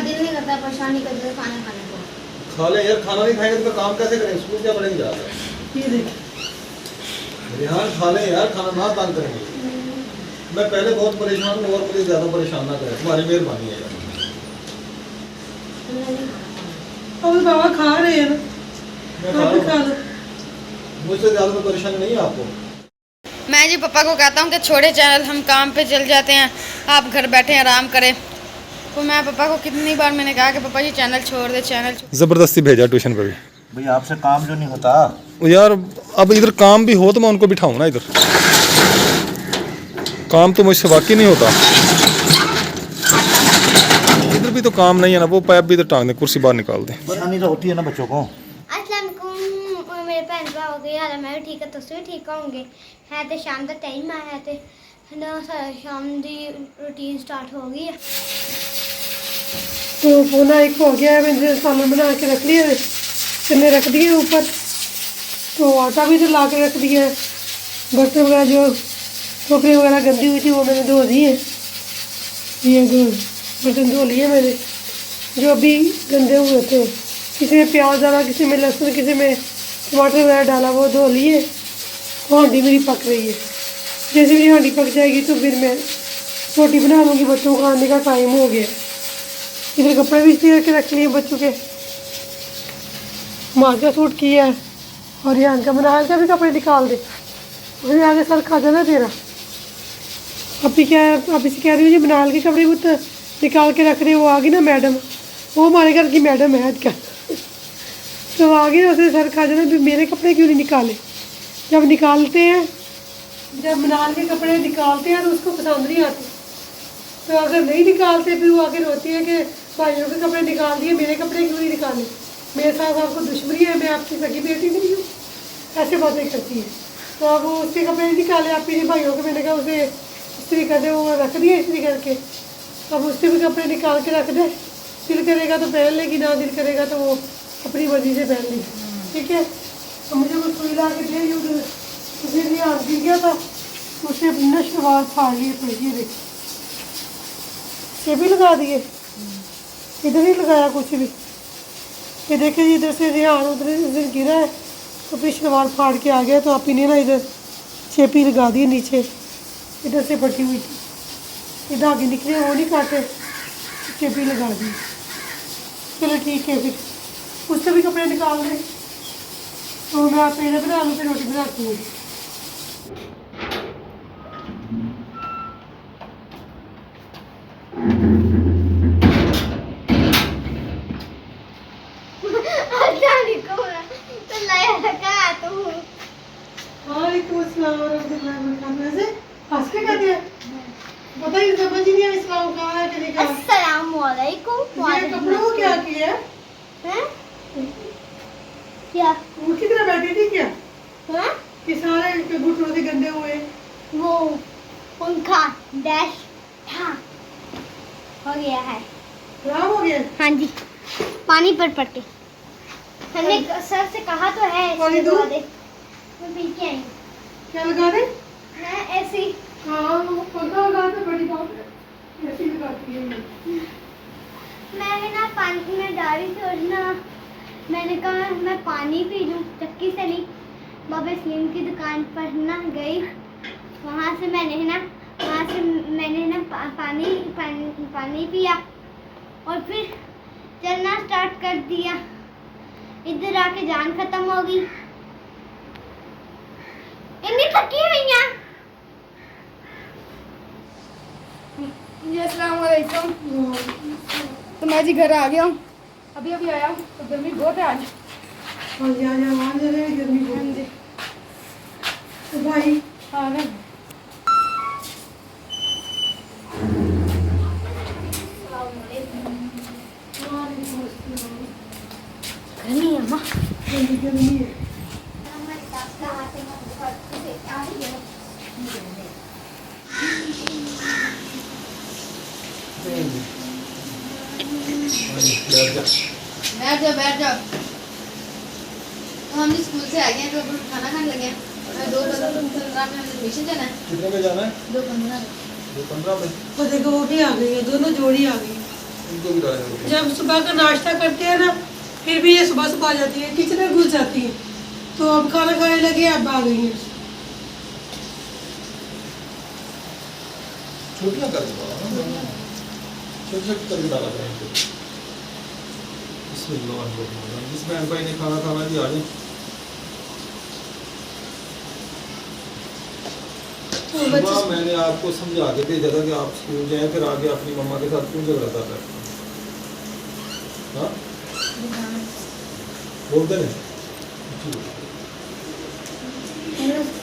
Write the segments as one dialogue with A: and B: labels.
A: दिल नहीं करता परेशानी करते खाना खाने को।
B: खा ले यार, खाना नहीं खाएंगे तो काम कैसे करेंगे? स्कूल क्या पढ़ेंगे जाकर?
A: ये देख
B: रेहान खा ले यार, खाना ना तंग करेंगे। मैं पहले बहुत परेशान हूँ और मुझे ज़्यादा परेशान ना करें, तुम्हारी मेहरबानी है यार।
C: अब बाबा खा रहे हैं ना,
B: मैं
C: आप भी खा लो।
B: मुझसे ज़्यादा तो परेशानी नहीं है आपको।
D: मैं जी पापा को कहता हूँ कि छोड़े चैनल, हम काम पे चल जाते हैं, आप घर बैठे आराम करें। तो मैं पापा को कितनी बार मैंने कहा कि पापा जी चैनल छोड़ दे, चैनल छोड़।
E: ज़बरदस्ती भेजा ट्यूशन पर भी।
B: भैया आपसे काम जो नहीं होता।
E: यार अब इधर काम भी हो तो मैं उनको बिठाऊँ ना, इधर काम तो मुझसे वाकई नहीं होता। इधर भी तो काम नहीं है ना, वो पैप भी इधर टांग दे, कुर्सी बाहर निकाल दे।
B: परेशानी तो होती है ना बच्चों को।
A: अस्सलाम वालेकुम मेरे भैन भरा हो गए हाल मैं भी ठीक है, तुम भी ठीक होंगे। है तो शाम का टाइम है तो ना शाम की रूटीन स्टार्ट हो गई है।
C: तो पौना एक हो गया है, मैंने सालन बना के रख लिया है, चने रख दिए ऊपर, तो आटा भी तो ला के रख दिया है। बर्तन वगैरह जो टोकरी वगैरह गंदी हुई थी वो मैंने धो दी है। ये दो बर्तन धो लिए मैंने जो अभी गंदे हुए थे। किसी में प्याज डाला, किसी में लहसुन, किसी में टमाटर वगैरह डाला, वो धो लिए। हांडी मेरी पक रही है, जैसे मेरी हांडी पक जाएगी तो फिर मैं रोटी बना लूँगी। बच्चों को खाने का टाइम हो गया। इधर कपड़े भी इस्त्री करके रख लिए बच्चों के, माँ का सूट किया है और यहाँ का मनाल का भी कपड़े निकाल दे, मुझे आगे सर खा जाना तेरा। अभी क्या है, अभी से कह रही हूँ जी मनाल के कपड़े भी निकाल के रख रहे, वो आ गई ना मैडम, वो हमारे घर की मैडम है क्या, तो आगे उसे सर खा जाना भी मेरे कपड़े क्यों नहीं निकाले। जब निकालते हैं, जब मनाल के कपड़े निकालते हैं तो उसको पसंद नहीं आती, तो अगर नहीं निकालते फिर वो आगे रोती है कि भाइयों के कपड़े निकाल दिए, मेरे कपड़े क्यों नहीं निकाले, मेरे साथ आपको दुश्मनी है, मैं आपकी सगी बेटी नहीं हूँ, ऐसे बातें करती है। तो अब वो उसके कपड़े नहीं निकाले आप मेरे भाइयों के, मैंने कहा उसे इस्त्री कर दे, वो रख दिए इस्त्री करके। अब उससे भी कपड़े निकाल के रख दे, दिल करेगा तो पहन लेगी, ना दिल करेगा तो वो अपनी मर्जी से पहन लेगी, ठीक है। तो मुझे वो सुई ला के दे, उसे लिए हाथ गिर गया था, उसे अपना शलवार फाड़ लिए थे। ये देख, ये भी लगा दिए, इधर नहीं लगाया कुछ भी। ये देखिए इधर से ध्यान उधर गिरा है तो फिर शलवार फाड़ के आ गया, तो आप इन्हें ना इधर चेपी लगा दी नीचे, इधर से फटी हुई थी, ये धागे निकले वो नहीं काटे, चेपी लगा दी। चलो ठीक है, फिर उससे भी कपड़े निकाल दें तो मैं आप पेड़े बना लूँ, फिर रोटी बनाती हूँ। कपड़ों को क्या किया
A: हैं? क्या
C: उनकी तरह बैठी थी क्या
A: हैं?
C: कि सारे घुटनों से गंदे हुए?
A: वो पंखा डैश हाँ हो गया है,
C: खराब हो गया।
A: हाँ जी, पानी पर पड़ के हमने सर से कहा तो है
C: पानी दो?
A: लगा दे, मैं पी के आई हूँ।
C: क्या लगा दे?
A: मैं ऐसे ही
C: हाँ वो पंखा लगा तो बड़ी बात है, ऐसी लगाती है ये।
A: मैं ना पानी में डाली थी और ना मैंने कहा मैं पानी पी लूँ, चक्की से नहीं, बाबा सलीम की दुकान पर ना गई, वहाँ से मैंने ना पानी पिया और फिर चलना स्टार्ट कर दिया। इधर आके जान खत्म हो गई, इतनी थकी हुई हैं।
D: जी अस्सलाम वालेकुम। तो मैं जी घर आ गया हूँ, अभी अभी आया हूँ, तो गर्मी बहुत है आज।
C: और जा वहाँ जा रहे गर्मी बहुत।
D: हाँ जी,
C: तो भाई
D: हाँ ना
A: गर्मी है माँ,
C: गर्मी है।
D: बैठ जाओ। तो हम स्कूल से आ गए हैं, तो अब खाना खाने लगे हैं। 2:15 में हमें एडमिशन जाना है।
B: कितने में जाना है?
D: 2:15
B: 2:15 में।
C: वो देखो वो भी आ गई है, दोनों जोड़ी आ गई।
B: उनको भी डालेंगे रोटी।
C: जब सुबह का नाश्ता करते हैं ना, फिर भी ये सुबह सुबह आ जाती है, किचन में घुस जाती है। तो अब खाना खाने लगे, अब आ गई हैं।
B: छोटियाँ कर दो, छोटे छोटे करके डाला करें इनको। जिस बहन भाई ने खाना खाना भी आ जाए।
C: तो बच्चे
B: सुबह मैंने आपको समझा के भेजा था कि आप स्कूल जाएं, फिर आगे अपनी मम्मा के साथ क्यों झगड़ा कर रहे हैं? हाँ बोलते नहीं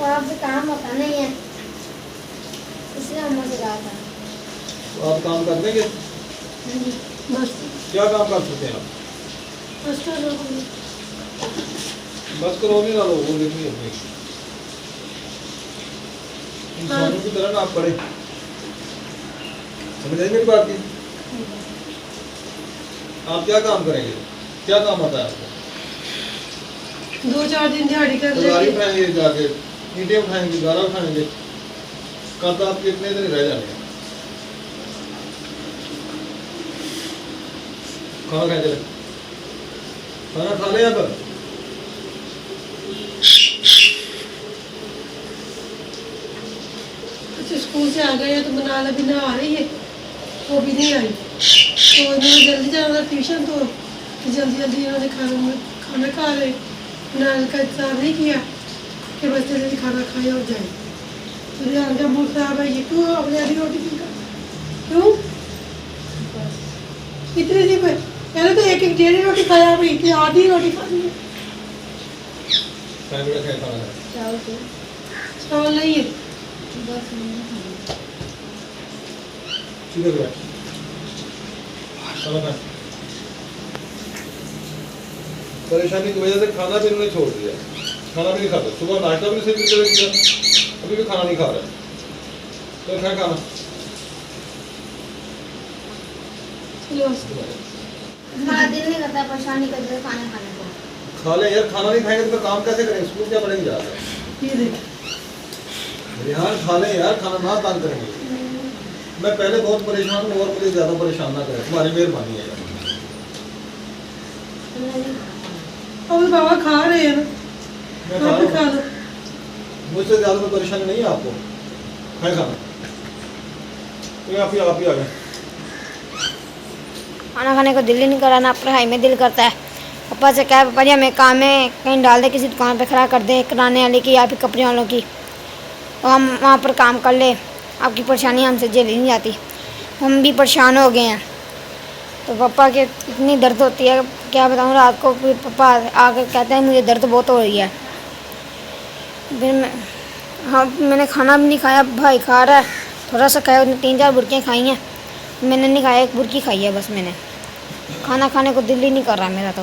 A: आपसे काम होता नहीं है, इसलिए हमने से कहा था।
B: तो आप काम कर देंगे?
C: बस
B: क्या काम कर सकते हैं आप?
C: बस कर लो।
B: बस करो नहीं ना, लोग वो लिखनी अपनी इंसानों की तरह ना आप पढ़े। समझ आई मेरी बात की? आप क्या काम करेंगे? क्या काम आता है आपको?
C: 2-4 दिन दिहाड़ी कर
B: गाड़ी
C: लेंगे।
B: उठाएंगे, जाके ईंटें उठाएंगे, गारा उठाएंगे। कल तो आपके इतने दिन रह जाने हैं। खाना खाए चले, खाना खा ले अब।
C: बच्चे स्कूल से आ गए हैं, तो मनाल अभी ना आ रही है, वो भी नहीं आई। तो इन्होंने जल्दी जाना था ट्यूशन, तो जल्दी जल्दी इन्होंने खाना खा रहे। मनाल का इंतजार नहीं किया कि बस जल्दी खाना खाए और जाए। तो रिहान का मूड खराब है, ये क्यों अपने आधी रोटी क्यों इतनी सी पहले तो एक एक 1.5 रोटी खाया, अभी कि आधी रोटी खानी है।
B: खाना खाए।
C: चावल नहीं है।
B: सीधे बैठ, खाना खाए। परेशानी की वजह से खाना भी उन्होंने छोड़ दिया, खाना भी नहीं खाता। सुबह नाश्ता भी सही तरीके से किया, अभी भी खाना नहीं खा रहा है। तो खाए खाना।
C: चलो
A: हमारा दिल नहीं करता परेशानी करते खाना खाने को।
B: खा ले यार, खाना नहीं खाएंगे तो काम कैसे करेंगे? स्कूल क्या पढ़ेंगे जाकर?
C: ये देख,
B: रिहान खा ले यार, खाना ना तंग करेंगे। मैं पहले बहुत परेशान हूँ, और मुझे ज़्यादा परेशान ना करें, तुम्हारी मेहरबानी है यार।
C: अब बाबा खा रहे हैं ना,
B: मैं खा
C: आप भी
B: रहा
C: खा
B: हूँ,
C: लो।
B: मुझसे ज़्यादा कोई परेशानी नहीं है आपको। खाए खाना, तो आप ही आ गए।
F: खाना खाने को दिल ही नहीं करा, ना पढ़ाई में दिल करता है। पापा से कहा, पापा जी हमें काम में कहीं डाल दे, किसी दुकान पे खड़ा कर दें, किराने वाले की या फिर कपड़े वालों की, और हम वहाँ पर काम कर ले। आपकी परेशानी हमसे झेली नहीं जाती, हम भी परेशान हो गए हैं। तो पापा के इतनी दर्द होती है, क्या बताऊँ। रात को फिर पापा आकर कहते हैं मुझे दर्द बहुत हो रही है। फिर मैंने खाना भी नहीं खाया, भाई खा रहा है, थोड़ा सा खाया, उसने 3-4 बुर्कियाँ खाई हैं, मैंने नहीं खाया, 1 बुर्की खाई है बस मैंने। खाना खाने को दिल ही नहीं कर रहा मेरा तो।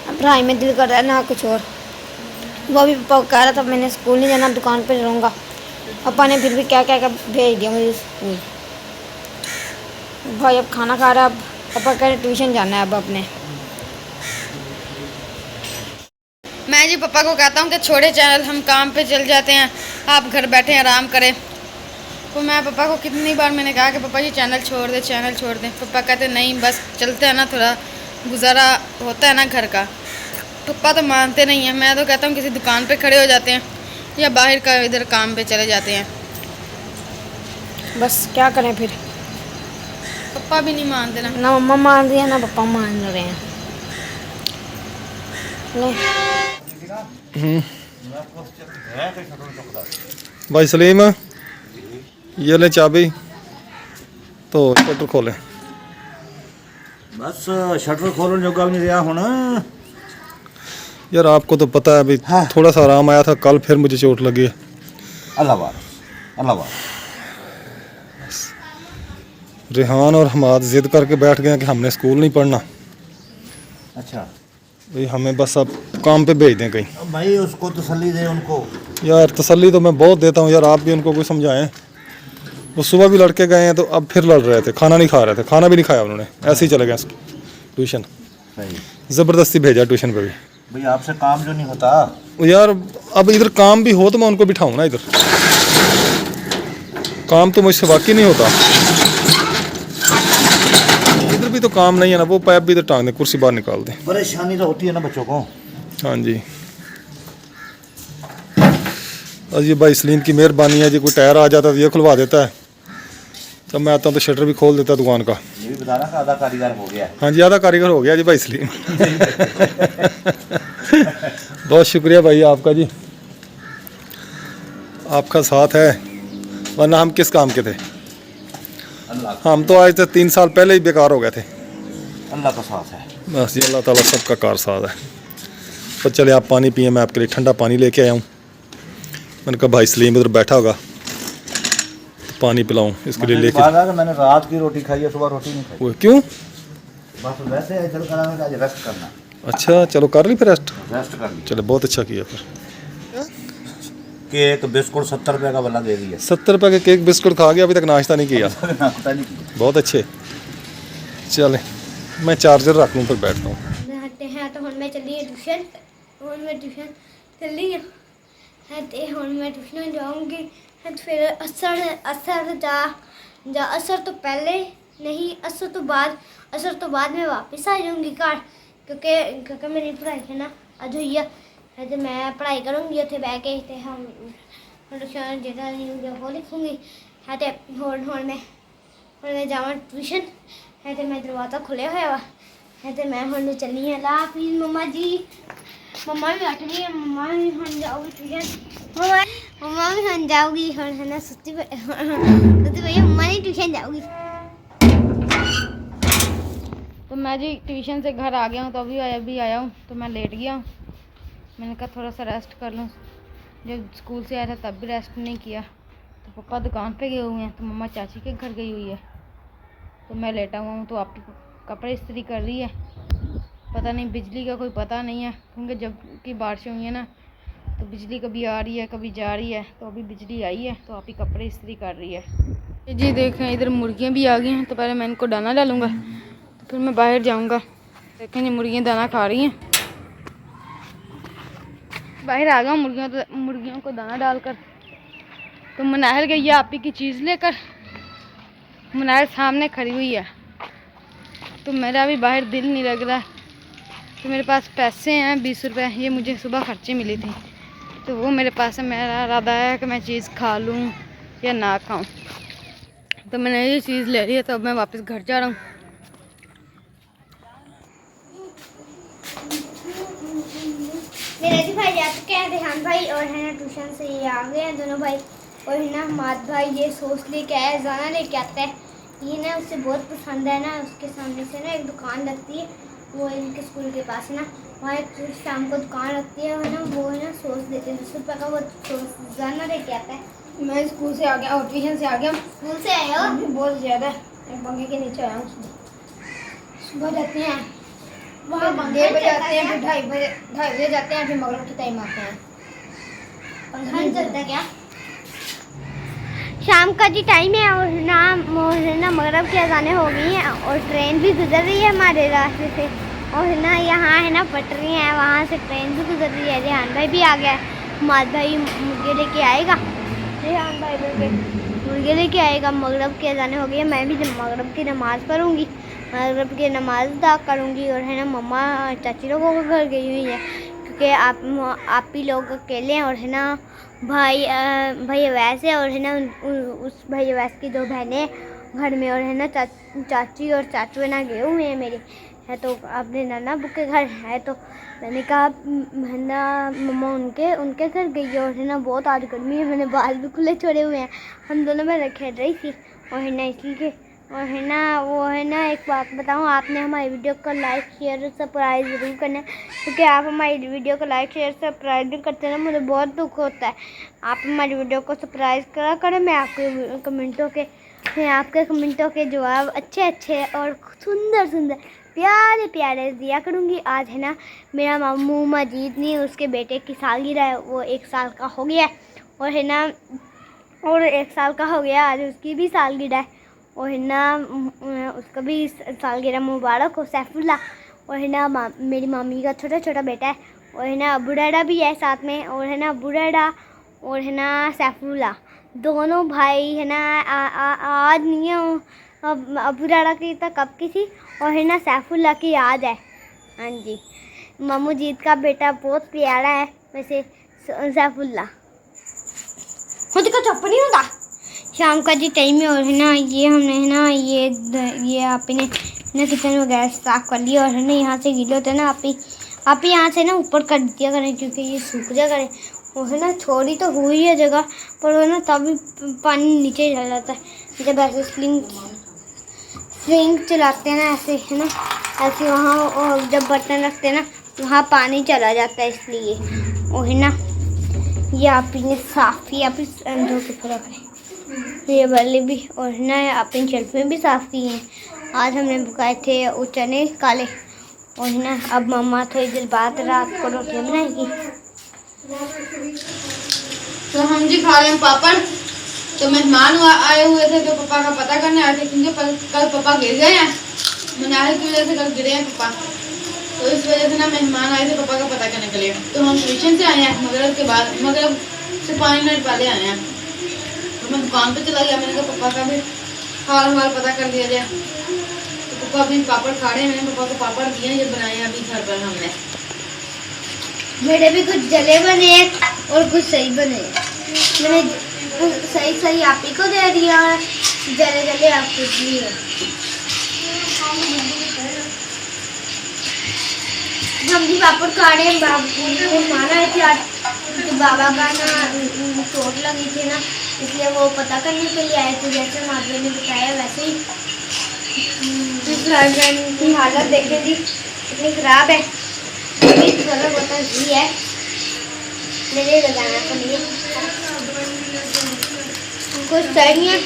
F: अब पढ़ाई में दिल कर रहा है ना कुछ और। वो भी पापा कह रहा था मैंने स्कूल नहीं जाना, दुकान पे रहूँगा। पापा ने फिर भी क्या क्या क्या भेज दिया मुझे स्कूल। भाई अब खाना खा रहा है, अब पापा कह रहे ट्यूशन जाना है अब अपने।
D: मैं जी पापा को कहता हूँ कि छोड़े चैनल, हम काम पे चल जाते हैं, आप घर बैठे आराम करें। तो मैं पापा को कितनी बार मैंने कहा कि पापा जी चैनल छोड़ दें, चैनल छोड़ दें। पापा कहते नहीं, बस चलते हैं ना, थोड़ा गुजारा होता है ना घर का। पापा तो मानते नहीं हैं। मैं तो कहता हूँ किसी दुकान पे खड़े हो जाते हैं या बाहर का इधर काम पे चले जाते हैं।
F: बस क्या करें फिर,
D: पापा भी नहीं मानते ना।
F: ना मम्मा मान रही है ना पापा मान रहे हैं। ले
E: भाई सलीम, ये ले चाबी, तो शटर खोले।
G: बस शटर खोलन जोगा भी नहीं रहा हुण।
E: यार आपको तो पता है अभी
G: हाँ।
E: थोड़ा सा आराम आया था, कल फिर मुझे चोट लगी है।
G: अल्लाह
E: रेहान और हमाद जिद करके बैठ गए हैं कि हमने स्कूल नहीं पढ़ना,
G: अच्छा
E: भाई हमें बस अब काम पे भेज दें कहीं।
G: अब भाई उसको तसल्ली दे उनको।
E: यार तसल्ली तो मैं बहुत देता हूँ यार, आप भी उनको कोई समझाएं। वो सुबह भी लड़के गए हैं तो अब फिर लड़ रहे थे, खाना नहीं खा रहे थे, खाना भी नहीं खाया उन्होंने, ऐसे ही चले गए ट्यूशन।
G: सही
E: ज़बरदस्ती भेजा ट्यूशन पे भी।
G: भाई आपसे काम जो नहीं होता।
E: यार अब इधर काम भी हो तो मैं उनको बिठाऊँ ना, इधर काम तो मुझसे वाकई नहीं होता। भी तो काम नहीं है ना, वो पाइप भी तो टांग दे, कुर्सी बाहर निकाल दे।
G: परेशानी तो होती है ना बच्चों को।
E: हाँ जी, और ये भाई सलीम की मेहरबानी है जी, कोई टायर आ जाता तो ये खुलवा देता है, तो मैं आता हूँ तो शटर भी खोल देता दुकान का।
G: ये भी बताना कि आधा कारीगर हो गया।
E: हाँ जी, आधा कारीगर हो गया जी भाई सलीम। बहुत शुक्रिया भाई आपका जी, आपका साथ है, वरना हम किस काम के थे।
G: अल्लाह
E: हम तो आज से 3 साल पहले ही बेकार हो गए थे।
G: अल्लाह का साथ है।
E: बस ये अल्लाह ताला सबका कार साथ है। तो चले आप पानी पिए, मैं आपके लिए ठंडा पानी लेके आया हूँ। मैंने कहा भाई सलीम उधर बैठा होगा तो पानी पिलाऊं, इसके लिए लेके।
G: बात है कि मैंने रात की रोटी खाई है, सुबह रोटी नहीं खाई।
E: वो क्यों?
G: बस वैसे दिल करा में आज रेस्ट करना।
E: अच्छा चलो कर ली फिर रेस्ट।
G: रेस्ट कर ली।
E: चलो बहुत अच्छा किया फिर।
G: केक बिस्कुट 70 रुपये का बना दे दिया।
E: 70 रुपये के केक बिस्कुट खा गया, अभी तक नाश्ता नहीं किया।
G: नाश्ता नहीं किया।
E: बहुत अच्छे। चले मैं चार्जर रख लूँ फिर बैठता हूँ।
A: नहाते हैं तो मैं चली ट्यूशन, मैं ट्यूशन चली है तो मैं ट्यूशन जाऊँगी तो फिर असर तो पहले नहीं, असर तो बाद में वापस आ जाऊँगी घर, क्योंकि मेरी पढ़ाई है ना अज हुई है तो मैं पढ़ाई करूँगी उत्थे बह के ते हम ट्यूशन जो वो लिखूँगी है तो मैं जावा ट्यूशन है तो मैं दरवाज़ा खुलिया हुआ वा है तो मैं हुण चली हाँ। ला प्लीज मम्मा जी, मम्मा भी उठ गई है, मम्मा भी हुण जाओगी ट्यूशन, मम्मा भी हुण जाओगी, हुण है ना सुती भैया मम्मा नहीं ट्यूशन जाओगी।
D: तो मैं जी ट्यूशन से घर आ गया हूँ, तो अभी आया हूँ तो मैं लेट गया हूँ। मैंने कहा थोड़ा सा रेस्ट कर लूँ, जब स्कूल से आया था तब भी रेस्ट नहीं किया। तो पापा दुकान पे गए हुए हैं, तो मम्मा चाची के घर गई हुई है, तो मैं लेटा हुआ हूँ। तो आप कपड़े इस्त्री कर रही है, पता नहीं बिजली का कोई पता नहीं है, क्योंकि जब की बारिशें हुई है ना तो बिजली कभी आ रही है कभी जा रही है। तो अभी बिजली आई है तो आप ही कपड़े इस्त्री कर रही है जी। देखें इधर मुर्गियाँ भी आ गई हैं, तो पहले मैं इनको दाना डालूँगा तो फिर मैं बाहर जाऊँगा। देखें ये मुर्गियाँ दाना खा रही हैं, बाहर आ गया हूँ मुर्गियों को दाना डालकर। तो मनाहल गई है आप ही की चीज़ लेकर, मनाहल सामने खड़ी हुई है, तो मेरा भी बाहर दिल नहीं लग रहा। तो मेरे पास पैसे हैं 20 रुपये, ये मुझे सुबह खर्चे मिली थी, तो वो मेरे पास है। मेरा इरादा है कि मैं चीज़ खा लूँ या ना खाऊँ, तो मैंने ये चीज़ ले ली है। तो अब मैं वापस घर जा रहा हूँ।
A: मेरा जी भाई जा चुके हैं, रेहान भाई और है ना ट्यूशन से ये आ गए हैं दोनों भाई। और है ना माद भाई ये सोच लेके आया, जाना लेके आता है, ये ना उसे बहुत पसंद है ना। उसके सामने से ना एक दुकान लगती है, वो इनके स्कूल के पास है ना, वहाँ एक शाम को दुकान लगती है ना, वो है ना सोच देते हैं 10 रुपये का, वो सोच जाना लेके आता है।
F: मैं स्कूल से आ गया और ट्यूशन से आ गया।
A: स्कूल से आए हो?
F: बहुत ज़्यादा पंखे के नीचे आया हूँ।
A: सुबह जाते हैं
F: वहाँ 1:30 बजे आते हैं, फिर 2:30 बजे जाते हैं, फिर मगरिब के टाइम आते हैं।
A: पंखा नहीं चलता क्या? शाम का जी टाइम है और ना मगरब की अज़ानें हो गई हैं और ट्रेन भी गुजर रही है हमारे रास्ते से। और ना यहाँ है ना पटरी है, वहाँ से ट्रेन भी गुजर रही है। रेहान भाई भी आ गया है, माद भाई मुर्गे लेके आएगा, रेहान भाई मुर्गे लेके आएगा। मगरब की अज़ानें हो गई है, मैं भी मगरब की नमाज़ पढ़ूँगी, मगरब की नमाज़ अदा करूँगी। और है ना मम्मा चाची लोगों के घर गई हुई है, क्योंकि आप ही लोग अकेले हैं। और है ना भाई अवैस है, और है ना उस भाई अवैस की 2 बहनें घर में। और है ना चाची और चाचू है ना गए हुए हैं मेरे, है तो अपने नाना बुक के घर है। तो मैंने कहा है ना मम्मा उनके घर गई है। और है ना बहुत आज गर्मी है, मैंने बाल भी खुले छोड़े हुए हैं, हम दोनों में खेल रही थी। और है ना इसलिए और है ना वो है ना एक बात बताऊँ, आपने हमारी वीडियो को लाइक शेयर और सब्सक्राइब ज़रूर करना है, क्योंकि आप हमारी वीडियो को लाइक शेयर सब्सक्राइब भी करते हैं ना, मुझे बहुत दुख होता है। आप हमारी वीडियो को सब्सक्राइब करा करें, मैं आपके कमेंटों के जवाब अच्छे और सुंदर प्यारे दिया करूँगी। आज है ना मेरा मामू मजीद नहीं, उसके बेटे की सालगिरह है, वो 1 साल का हो गया है। और है ना 1 साल का हो गया, आज उसकी भी सालगिरह है। और है ना उसका भी सालगिरह मुबारक हो, सैफुल्ला। और है ना मेरी मामी का छोटा बेटा है। और है ना अबू डैडा भी है साथ में। और है ना अबू डैडा और है ना सैफुल्ला दोनों भाई है ना आज नहीं है, अब अबू डाड़ा की तो कब की थी, और है ना सैफुल्ला की याद है। हाँ जी, मामू जीत का बेटा बहुत प्यारा है वैसे सैफुल्ला। खुद का चप्पल नहीं होता। शाम का जी टाइम है और है ना ये हमने है ना ये आपने ना किचन वगैरह साफ कर लिया और है ना यहाँ से गीले होते हैं ना आप ही यहाँ से ना ऊपर कर दिया करें क्योंकि ये सूख जाया करें। वो है ना छोड़ी तो हुई है जगह पर वो ना तभी पानी नीचे चला जाता है जब ऐसे स्लिंग चलाते हैं ना ऐसे है ना ऐसे वहाँ और जब बर्तन रखते हैं ना वहाँ पानी चला जाता है इसलिए वो है ना ये आप ही ने साफ किया आप धो के पूरा करें। ये वाले भी और है ना आपने शेल्फें भी साफ़ की हैं। आज हमने पकाए थे वो चने काले और है ना अब मम्मा थोड़ी देर बाद रात को रोटियाँ बनाएगी।
D: तो हम जी खा रहे हैं पापड़। तो मेहमान आए हुए थे तो पापा का पता करने आए थे क्योंकि कल पापा गिर गए हैं, मनाहिल की वजह से कल गिरे हैं पापा। तो इस वजह से ना मेहमान आए थे पापा का पता करने के लिए। तो हम ट्यूशन से आए हैं मगरब के बाद, मगरब से 5 मिनट पहले आए हैं। तो मैं दुकान पे चला गया, मैंने कहा पापा का भी हाल हमारा पता कर दिया जाए। तो पापा अभी पापड़ खा रहे हैं, मैंने पापा को पापड़ दिए हैं, ये बनाए हैं अभी घर पर हमने।
A: मेरे भी कुछ जले बने हैं और कुछ सही बने हैं। मैंने सही आप ही को दे दिया है, जले आप कुछ नहीं है। हम भी पापड़ खा रहे हैं। बाबू माना है कि आज तो बाबा का ना चोट लगी थी ना इसलिए वो पता करने के लिए आए थे। जैसे माधवी ने बताया वैसे ही की हालत देखें जी कितनी खराब है। थोड़ा बहुत घी है मेरे लगाना पड़ेगा कुछ सड़ियाँ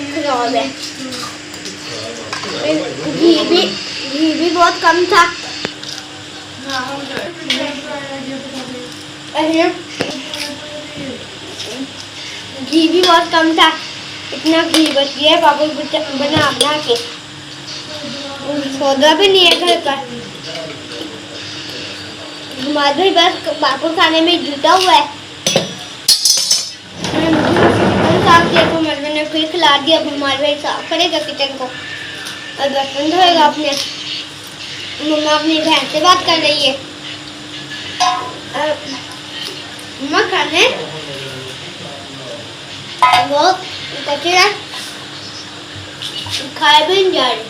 A: खराब है। घी भी बहुत कम था। घी भी बहुत कम था, इतना घी बच गया है पापड़ बना के। सौदा भी नहीं है घर का। हमारा भी बस पापड़ खाने में जुटा हुआ है। साफ किया तो मरवे ने फिर खिला दिया। अब मरवे साफ करेगा किचन को और बर्तन धोएगा अपने। मम्मा अपनी बहन से बात कर रही है। मम्मा खाने वो कचरा खाए भी नहीं जा रही।